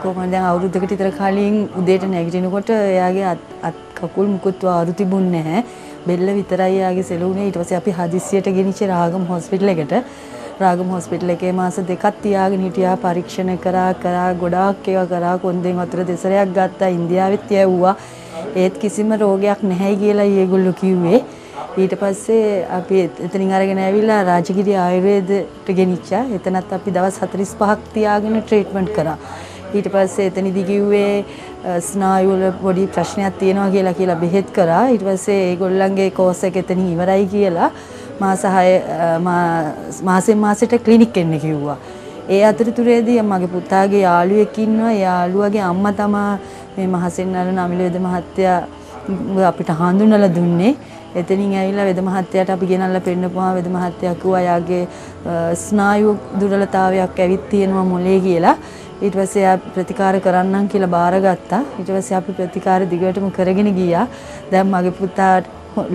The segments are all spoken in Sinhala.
කොහොමද දැන් අවුරුද්දකට විතර කලින් උදේට නැගිටිනකොට එයාගේ අත් කකුල් මුකුත් වාරු තිබුණේ නැහැ. බෙල්ල විතරයි එයාගේ සෙලුනේ. ඊට පස්සේ අපි හදිස්සියට ගෙනිච්ච රාගම හොස්පිටල් එකට. රාගම හොස්පිටල් එකේ මාස දෙකක් තියාගෙන හිටියා. පරීක්ෂණ කරා ගොඩාක් ඒවා කරා. කොන්දෙන් වතුර දෙසරයක් ගත්තා. ඉන්දියාවෙත් යවුවා. ඒත් කිසිම රෝගයක් නැහැයි කියලා ඒගොල්ලෝ කිව්වේ. ඊට පස්සේ අපි එතනින් අරගෙන ඇවිල්ලා රාජගිරිය ආයුර්වේදයට ගෙනිච්චා. එතනත් අපි දවස් 45ක් තියාගෙන ට්‍රීට්මන්ට් කරා. ඊට පස්සේ එතනදි කිව්වේ ස්නායු වල පොඩි ප්‍රශ්නයක් තියෙනවා කියලා බෙහෙත් කරා. ඊට පස්සේ ඒගොල්ලන්ගේ කෝස් එක එතනින් ඉවරයි කියලා මාස 6 මාසෙන් මාසෙට ක්ලිනික් එන්න කිව්වා. ඒ අතරතුරේදී මගේ පුතාගේ යාළුවෙක් ඉන්නවා. යාළුවගේ අම්මා තමයි මේ මහසෙන්නර නමිල වේද මහත්තයා අපිට හඳුන්වලා දුන්නේ. එතනින් ඇවිල්ලා වේද මහත්තයාට අපි ගෙනල්ලා පෙන්නපුවා. වේද මහත්තයා කිව්වා යාගේ ස්නායු දුර්වලතාවයක් ඇවිත් තියෙනවා මොලේ කියලා. ඊට පස්සේ ආ ප්‍රතිකාර කරන්නම් කියලා බාරගත්තා. ඊට පස්සේ අපි ප්‍රතිකාර දිගටම කරගෙන ගියා. දැන් මගේ පුතාට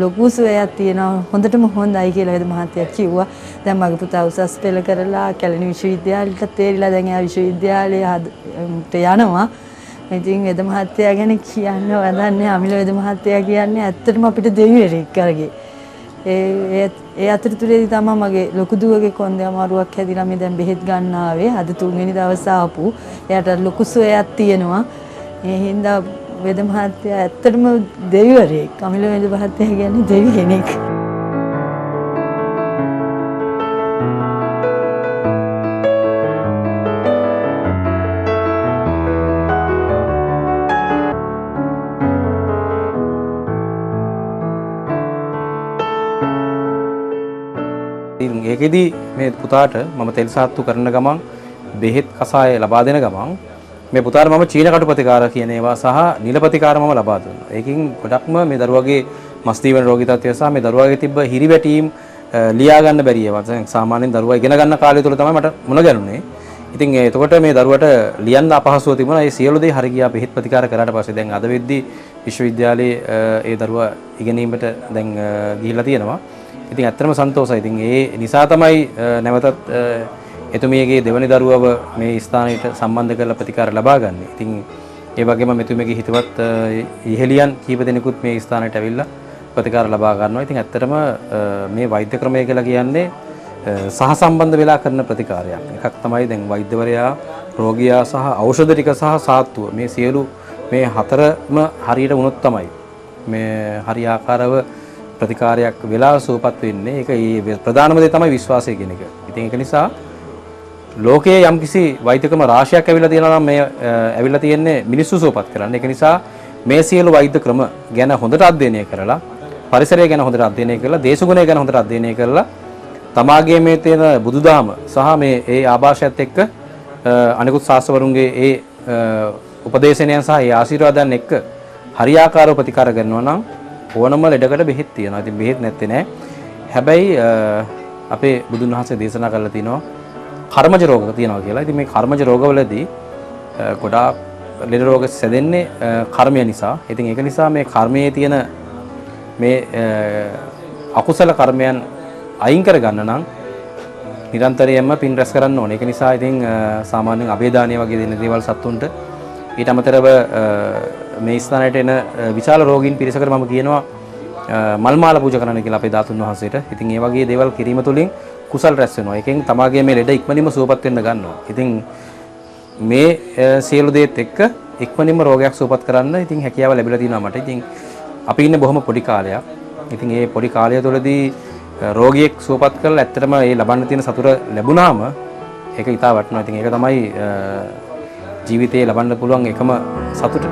ලොකු සුවයක් තියෙනවා. හොඳටම හොඳයි කියලා වේද මහත්තයා කිව්වා. දැන් මගේ පුතා උසස් පෙළ කරලා කැලණි විශ්වවිද්‍යාලයට තේරිලා දැන් එයා විශ්වවිද්‍යාලයට යනවා. ඉතින් වේද මහත්තයා ගැන කියන්න වදන්නේ අමිල වේද මහත්තයා කියන්නේ ඇත්තටම අපිට දෙවිවරයෙක් කරගේ. ඒ අතරතුරේදී තමයි මගේ ලොකු දුවගේ කොන්දේ අමාරුවක් හැදිලා මේ දැන් බෙහෙත් ගන්න ආවේ. අද 3 වෙනි දවසේ ආපු. එයාට ලොකු සුවයක් තියෙනවා. ඒ හින්දා වේද මහත්තයා ඇත්තටම දෙවිවරයෙක්. අමිල වේද මහත්තයා කියන්නේ දෙවි කෙනෙක්. ඒකෙදි මේ පුතාට මම තෙල් සාත්තු කරන ගමන් බෙහෙත් කසාය ලබා දෙන ගමන් මේ පුතාට මම චීන කටු ප්‍රතිකාර කියන ඒවා සහ නිල ප්‍රතිකාර මම ලබා දුන්නා. ඒකින් ගොඩක්ම මේ දරුවගේ මස්තිවන රෝගී තත්ත්වය සහ මේ දරුවගේ තිබ්බ හිරිවැටීම් ලියා ගන්න බැරි ඒවා. දැන් සාමාන්‍යයෙන් දරුවා ඉගෙන ගන්න කාලය තුල තමයි මට මුණ ගැහුනේ. ඉතින් එතකොට මේ දරුවට ලියන්න අපහසුව තිබුණා. ඒ සියලු දේ හරි ගියා බෙහෙත් ප්‍රතිකාර කරාට පස්සේ දැන් අද වෙද්දී විශ්වවිද්‍යාලයේ ඒ දරුවා ඉගෙනීමට දැන් ගිහිල්ලා තියෙනවා. ඉතින් ඇත්තටම සන්තෝෂයි. ඉතින් ඒ නිසා තමයි නැවතත් එතුමියගේ දෙවනි දරුවව මේ ස්ථානයට සම්බන්ධ කරලා ප්‍රතිකාර ලබා ගන්න. ඉතින් ඒ වගේම මෙතුමියගේ හිතවත් ඉහෙලියන් කීප දෙනෙකුත් මේ ස්ථානයට ඇවිල්ලා ප්‍රතිකාර ලබා ගන්නවා. ඉතින් ඇත්තටම මේ වෛද්‍ය ක්‍රමය කියලා කියන්නේ සහසම්බන්ධ වෙලා කරන ප්‍රතිකාරයක්. එකක් තමයි දැන් වෛද්‍යවරයා, රෝගියා සහ ඖෂධ ටික සහ සාත්තුව මේ සියලු මේ හතරම හරියට වුණොත් තමයි මේ හරියාකාරව ප්‍රතිකාරයක් වෙලා සුවපත් වෙන්නේ. ඒක ඒ ප්‍රධානම දේ තමයි විශ්වාසය කියන එක. ඉතින් ඒක නිසා ලෝකයේ යම්කිසි වෛද්‍යකම රාශියක් ඇවිල්ලා තියෙනවා නම් මේ ඇවිල්ලා තියෙන්නේ මිනිස්සු සුවපත් කරන්න. ඒක නිසා මේ සියලු වෛද්‍ය ක්‍රම ගැන හොඳට අධ්‍යයනය කරලා, පරිසරය ගැන හොඳට අධ්‍යයනය කරලා, දේශගුණය ගැන හොඳට අධ්‍යයනය කරලා, තමාගේ මේ තියෙන බුදුදහම සහ මේ ඒ ආభాෂයත් එක්ක අනිකුත් ශාස්ත්‍රවරුන්ගේ ඒ උපදේශනයන් සහ ඒ ආශිර්වාදයන් එක්ක හරියාකාරව ප්‍රතිකාර කරනවා නම් ඕනම ලෙඩකට බෙහෙත් තියෙනවා. ඉතින් බෙහෙත් නැත්තේ නෑ. හැබැයි අපේ බුදුන් වහන්සේ දේශනා කරලා තිනවා කර්මජ රෝග තියෙනවා කියලා. ඉතින් මේ කර්මජ රෝගවලදී ගොඩාක් ලෙඩ රෝග සැදෙන්නේ කර්මය නිසා. ඉතින් ඒක නිසා මේ කර්මයේ තියෙන මේ අකුසල කර්මයන් අයින් කරගන්න නම් නිරන්තරයෙන්ම පින් රැස් කරන්න ඕනේ. ඒක නිසා ඉතින් සාමාන්‍යයෙන් අබේදානිය වගේ දෙන දේවල් සත්තුන්ට ඊට අමතරව මේ ස්ථානයට එන විශාල රෝගීන් පිරිසකට මම කියනවා මල් මාල පූජා කරන්න කියලා අපේ ධාතුන් වහන්සේට. ඉතින් ඒ වගේ දේවල් කිරීම තුළින් කුසල් රැස් වෙනවා. ඒකෙන් තමාගේ මේ ලෙඩ ඉක්මනින්ම සුවපත් වෙන්න ගන්නවා. ඉතින් මේ සියලු දේත් එක්ක ඉක්මනින්ම රෝගයක් සුවපත් කරන්න ඉතින් හැකියාව ලැබිලා තියෙනවා මට. ඉතින් අපි ඉන්නේ බොහොම පොඩි කාලයක්. ඉතින් මේ පොඩි කාලය තුළදී රෝගියෙක් සුවපත් කරලා ඇත්තටම ඒ ලබන්න තියෙන සතුට ලැබුණාම ඒක ඉතා වටිනවා. ඉතින් ඒක තමයි ජීවිතේ ලබන්න පුළුවන් එකම සතුට.